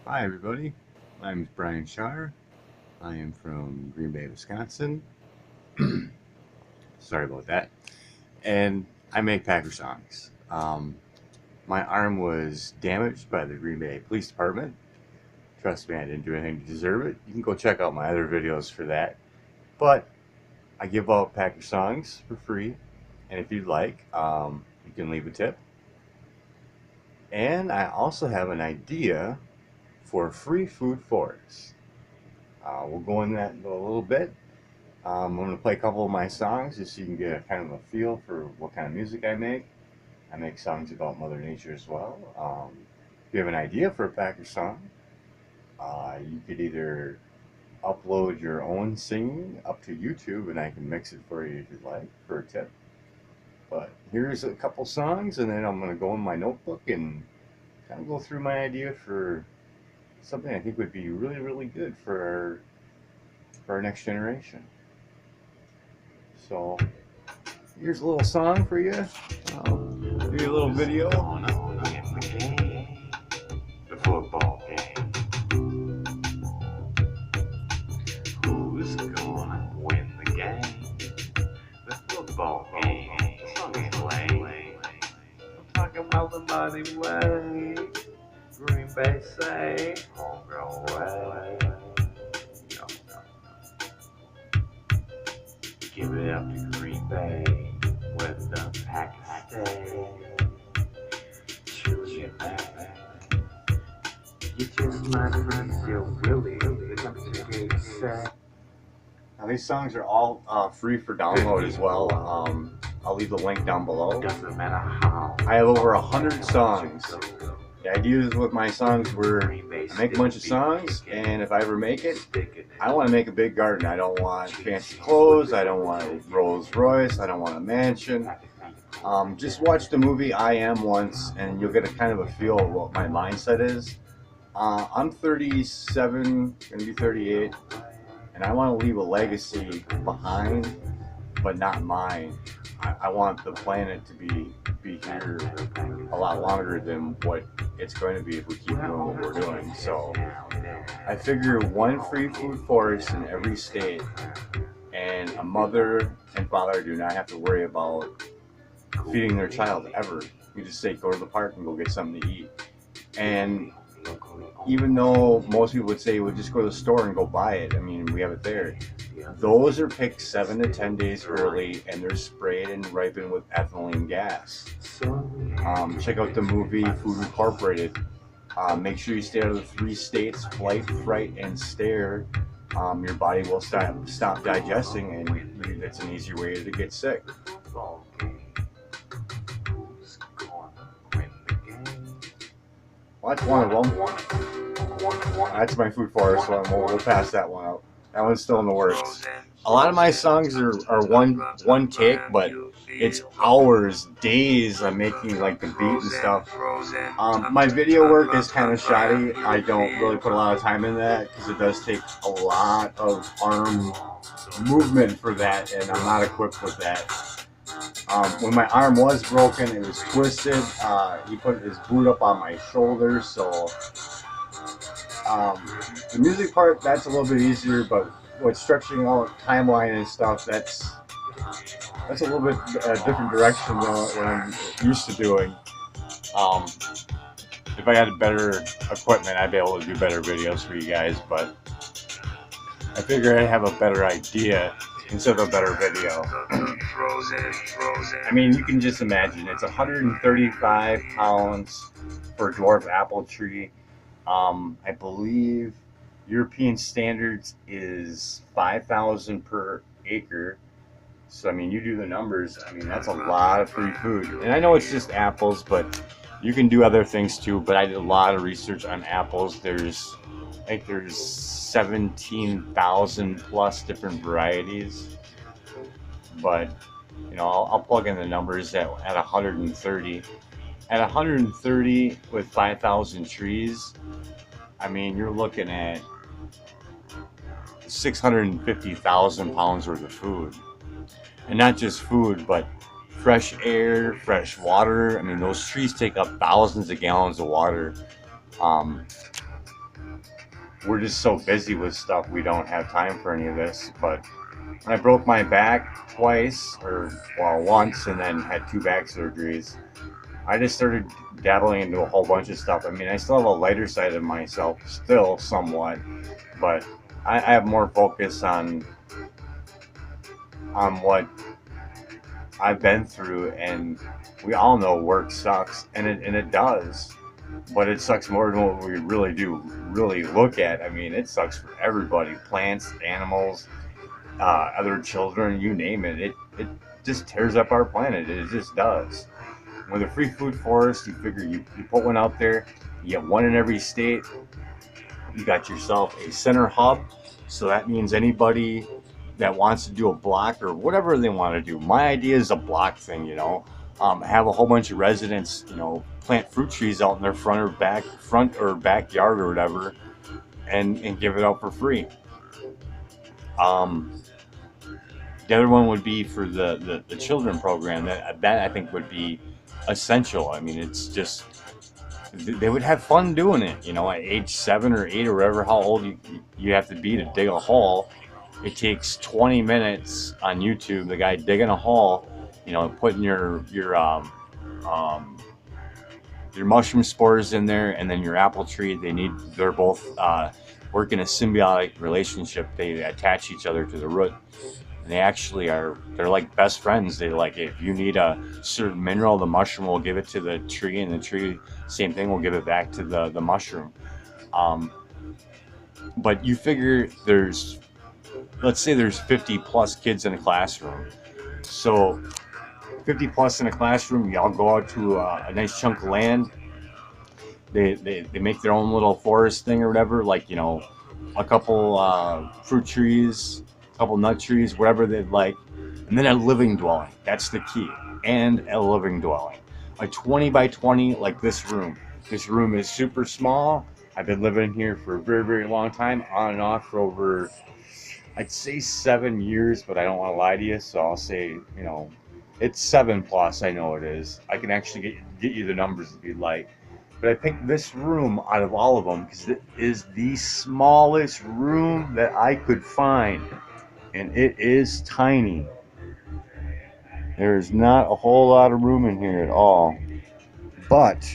Hi, everybody. My name is Brian Shar. I am from Green Bay, Wisconsin. Sorry about that. And I make Packer songs. My arm was damaged by the Green Bay Police Department. Trust me, I didn't do anything to deserve it. You can go check out my other videos for that. But I give out Packer songs for free. And if you'd like, you can leave a tip. And I also have an idea for a free food forest. We'll go in that in a little bit. I'm going to play a couple of my songs just so you can get a kind of a feel for what kind of music I make. I make songs about Mother Nature as well. If you have an idea for a Packer song, you could either upload your own singing up to YouTube and I can mix it for you if you'd like for a tip. But here's a couple songs and then I'm going to go in my notebook and kind of go through my idea for something I think would be really, really good for our next generation. So here's a little song for you. Do a little video. The football game. Who's gonna win the game? The football game. The song is playing. I'm talking about the mighty way. Green Bay say, home grown way. Give it up to Green Bay, where the Packers stay. Choose your man. You just might find your Willie. Now these songs are all free for download as well. I'll leave the link down below. Doesn't matter how. I have over 100 songs. The idea with my songs were I make a bunch of songs, and if I ever make it, I want to make a big garden. I don't want fancy clothes. I don't want a Rolls Royce. I don't want a mansion. Just watch the movie I Am once, and you'll get a kind of a feel of what my mindset is. I'm 37, gonna be 38, and I want to leave a legacy behind, but not mine. I want the planet to be here a lot longer than what it's going to be if we keep doing what we're doing. So I figure one free food forest in every state, and a mother and father do not have to worry about feeding their child ever. You just say go to the park and go get something to eat. And even though most people would say we'll just go to the store and go buy it, I mean, we have it there. Those are picked 7 to 10 days early, and they're sprayed and ripened with ethylene gas. Check out the movie Food Incorporated. Make sure you stay out of the 3 states: flight, fright, and stare. Your body will stop digesting, and it's an easy way to get sick. Well, that's one of them. That's my food forest one. We'll pass that one out. That one's still in the works. A lot of my songs are one take, but it's hours, days I'm making like the beat and stuff. My video work is kind of shoddy. I don't really put a lot of time in that because it does take a lot of arm movement for that, and I'm not equipped with that. When my arm was broken, it was twisted. He put his boot up on my shoulder, so the music part, that's a little bit easier, but with stretching out timeline and stuff, that's a little bit different direction than what I'm used to doing. Um, if I had better equipment, I'd be able to do better videos for you guys, but I figure I'd have a better idea instead of a better video. I mean, you can just imagine, it's 135 pounds for a dwarf apple tree. I believe European standards is 5,000 per acre. So, I mean, you do the numbers. I mean, that's a lot of free food. And I know it's just apples, but you can do other things too. But I did a lot of research on apples. I think there's 17,000 plus different varieties. But, you know, I'll plug in the numbers at 130. At 130 with 5,000 trees, I mean, you're looking at 650,000 pounds worth of food. And not just food, but fresh air, fresh water. I mean, those trees take up thousands of gallons of water. we're just so busy with stuff, we don't have time for any of this. But when I broke my back twice, or well, once, and then had 2 back surgeries, I just started dabbling into a whole bunch of stuff. I mean, I still have a lighter side of myself, still somewhat, but I have more focus on what I've been through, and we all know work sucks, and it does, but it sucks more than what we really look at. I mean, it sucks for everybody, plants, animals, other children, you name it. It just tears up our planet. It just does. With a free food forest, you figure you put one out there, you get one in every state, you got yourself a center hub. So that means anybody that wants to do a block or whatever they want to do. My idea is a block thing, have a whole bunch of residents, plant fruit trees out in their front or backyard or whatever, and give it out for free. The other one would be for the children program. That I think would be essential. I mean, it's just they would have fun doing it. At age 7 or 8 or whatever, how old you have to be to dig a hole. It takes 20 minutes on YouTube. The guy digging a hole, putting your mushroom spores in there, and then your apple tree. They're both work in a symbiotic relationship. They attach each other to the root. And they actually they're like best friends. They like, if you need a certain mineral, the mushroom will give it to the tree, and the tree, same thing, will give it back to the mushroom. But you figure let's say there's 50 plus kids in a classroom. So 50 plus in a classroom, y'all go out to a nice chunk of land. They make their own little forest thing or whatever, like, a couple fruit trees, couple nut trees, whatever they'd like, and then a living dwelling. That's the key. And a living dwelling. A 20 by 20, like this room. This room is super small. I've been living here for a very, very long time, on and off for over, I'd say 7 years, but I don't want to lie to you, so I'll say, it's 7 plus. I know it is. I can actually get you the numbers if you'd like. But I picked this room out of all of them because it is the smallest room that I could find. And it is tiny. There's not a whole lot of room in here at all. But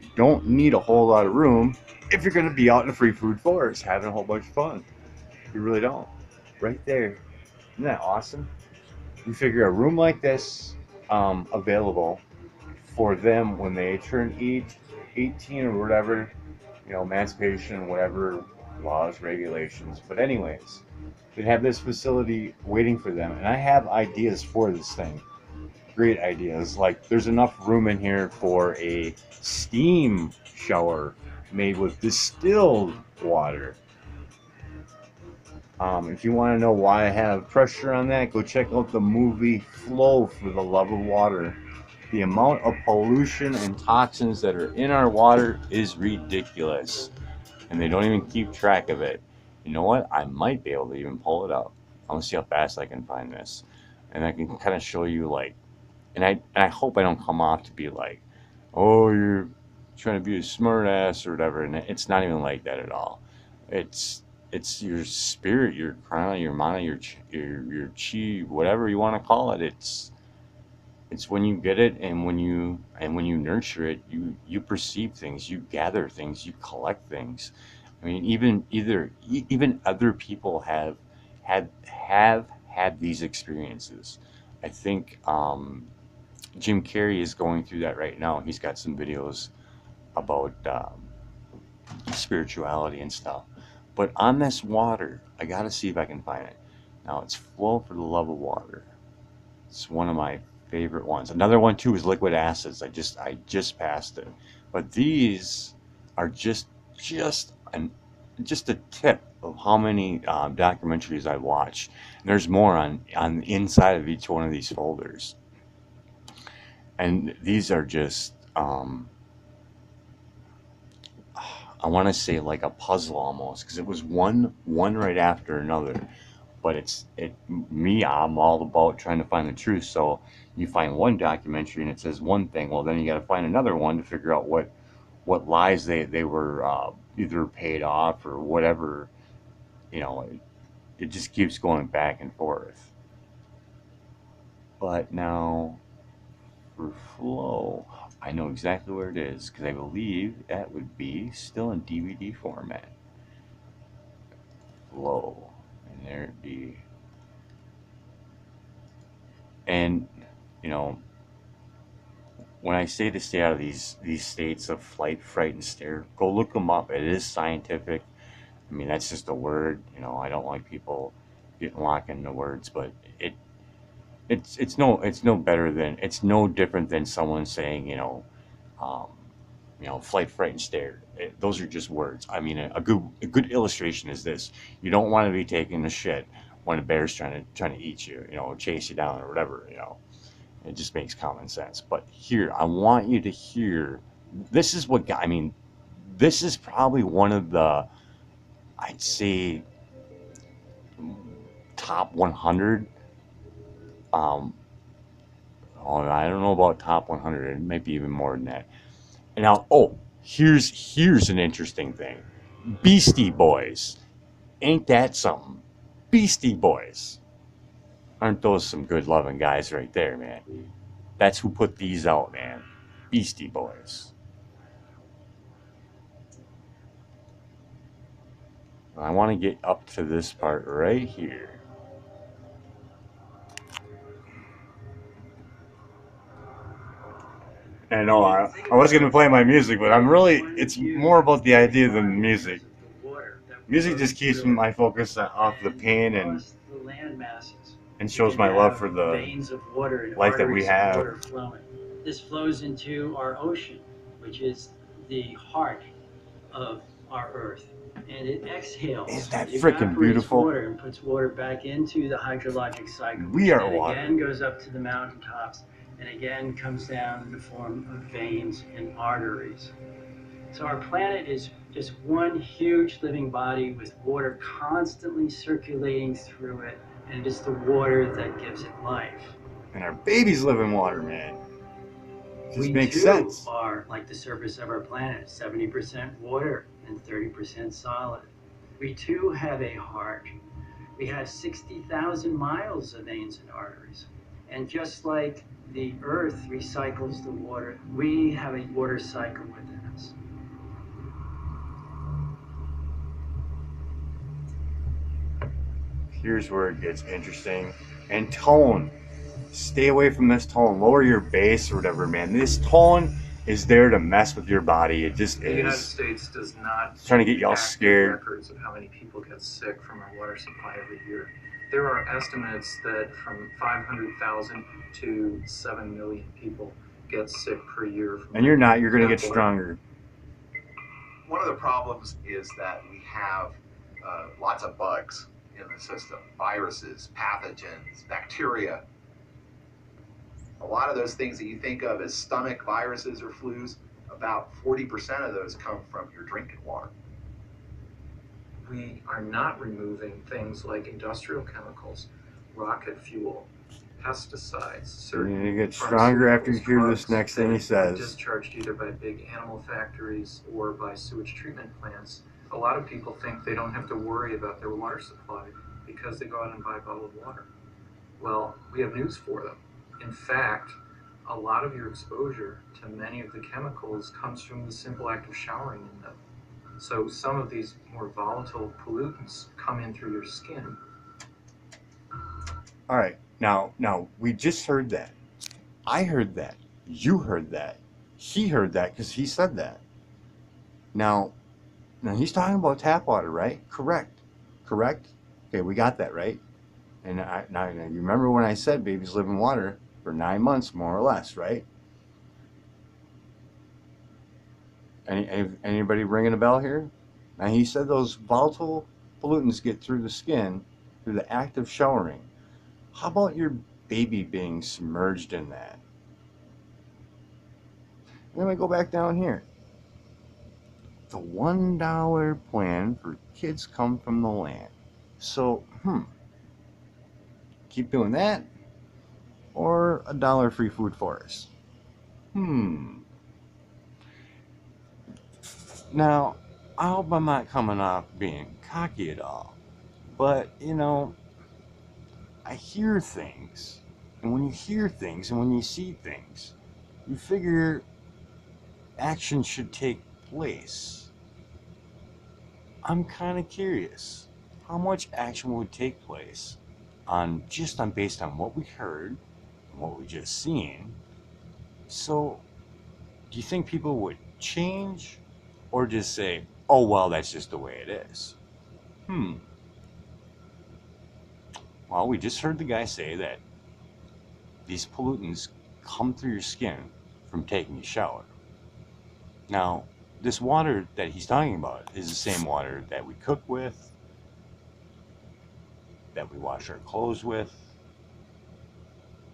you don't need a whole lot of room if you're going to be out in a free food forest having a whole bunch of fun. You really don't. Right there. Isn't that awesome? You figure a room like this available for them when they turn 18 or whatever, emancipation, whatever laws, regulations. But anyways, they have this facility waiting for them, and I have ideas for this thing. Great ideas. Like, there's enough room in here for a steam shower made with distilled water. If you want to know why I have pressure on that, go check out the movie Flow, for the love of water. The amount of pollution and toxins that are in our water is ridiculous, and they don't even keep track of it. You know what? I might be able to even pull it up. I'm gonna see how fast I can find this, and I can kind of show you, like, and I hope I don't come off to be like, oh, you're trying to be a smart ass or whatever. And it's not even like that at all. It's your spirit, your prana, your mana, your chi, whatever you want to call it. It's when you get it, and when you nurture it, you perceive things, you gather things, you collect things. I mean, even other people have had these experiences. I think Jim Carrey is going through that right now. He's got some videos about spirituality and stuff. But on this water, I gotta see if I can find it. Now, it's Flow, for the love of water. It's one of my favorite ones. Another one too is Liquid Acids. I just passed it. But these are just a tip of how many documentaries I watched. And there's more on the inside of each one of these folders. And these are just I want to say like a puzzle almost, because it was one right after another. But I'm all about trying to find the truth. So you find one documentary and it says one thing. Well, then you got to find another one to figure out what what lies they were either paid off or whatever. You know, it just keeps going back and forth. But now for Flow, I know exactly where it is because I believe that would be still in DVD format. Flow, and there it be. And you know, when I say to stay out of these states of flight, fright, and stare, go look them up. It is scientific. I mean, that's just a word. You know, I don't like people getting locked into words, but it's no better than it's no different than someone saying um, flight, fright, and stare. Those are just words. I mean, a good illustration is this: you don't want to be taking a shit when a bear's trying to eat you, chase you down or whatever. It just makes common sense. But here, I want you to hear. This is what got. I mean, this is probably one of the, I'd say, top 100. Um, oh, I don't know about top 100. It might be even more than that. And now, here's an interesting thing. Beastie Boys. Ain't that something? Beastie Boys. Aren't those some good loving guys right there, man? That's who put these out, man. Beastie Boys. I want to get up to this part right here. I know I was going to play my music, but it's more about the idea than the music. Music just keeps my focus off the pain and shows my love for the veins of water and life that we arteries of have. water flowing. This flows into our ocean, which is the heart of our Earth. And it exhales, Isn't that it freaking evaporates beautiful? water and puts water back into the hydrologic cycle. We are and water. again goes up to the mountaintops and again comes down in the form of veins and arteries. So our planet is just one huge living body with water constantly circulating through it, and it is the water that gives it life. And our babies live in water, man. This makes We too sense. are like the surface of our planet, 70% water and 30% solid. We too have a heart. We have 60,000 miles of veins and arteries. And just like the earth recycles the water, we have a water cycle within us. Here's where it gets interesting. And tone. Stay away from this tone. Lower your bass or whatever, man. This tone is there to mess with your body. It just The United is. States does not It's trying to get y'all active scared. records of how many people get sick from our water supply every year. There are estimates that from 500,000 to 7 million people get sick per year. And you're not. You're going to get stronger. One of the problems is that we have lots of bugs in the system. Viruses, pathogens, bacteria. A lot of those things that you think of as stomach viruses or flus, about 40% of those come from your drinking water. We are not removing things like industrial chemicals, rocket fuel, pesticides. You're going to get stronger after you hear this next thing he says. Discharged either by big animal factories or by sewage treatment plants. A lot of people think they don't have to worry about their water supply because they go out and buy bottled water. Well, we have news for them. In fact, a lot of your exposure to many of the chemicals comes from the simple act of showering in them. So some of these more volatile pollutants come in through your skin. All right. Now, we just heard that. I heard that. You heard that. He heard that because he said that. Now he's talking about tap water, right? Correct. Okay, we got that, right? And now you remember when I said babies live in water for 9 months, more or less, right? Anybody ringing a bell here? Now he said those volatile pollutants get through the skin through the act of showering. How about your baby being submerged in that? And then we go back down here. The $1 plan for kids come from the land. So, keep doing that, or $1 free food for us. Now, I hope I'm not coming off being cocky at all, but you know, I hear things, and when you hear things and when you see things, you figure action should take place. I'm kind of curious how much action would take place based on what we heard and what we just seen. So, do you think people would change or just say, "Oh well, that's just the way it is"? Well, we just heard the guy say that these pollutants come through your skin from taking a shower. Now, this water that he's talking about is the same water that we cook with, that we wash our clothes with,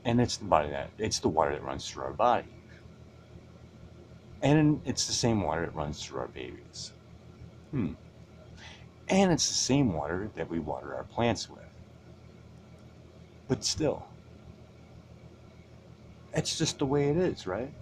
and it's the water that runs through our body. And it's the same water that runs through our babies. And it's the same water that we water our plants with. But still, it's just the way it is, right?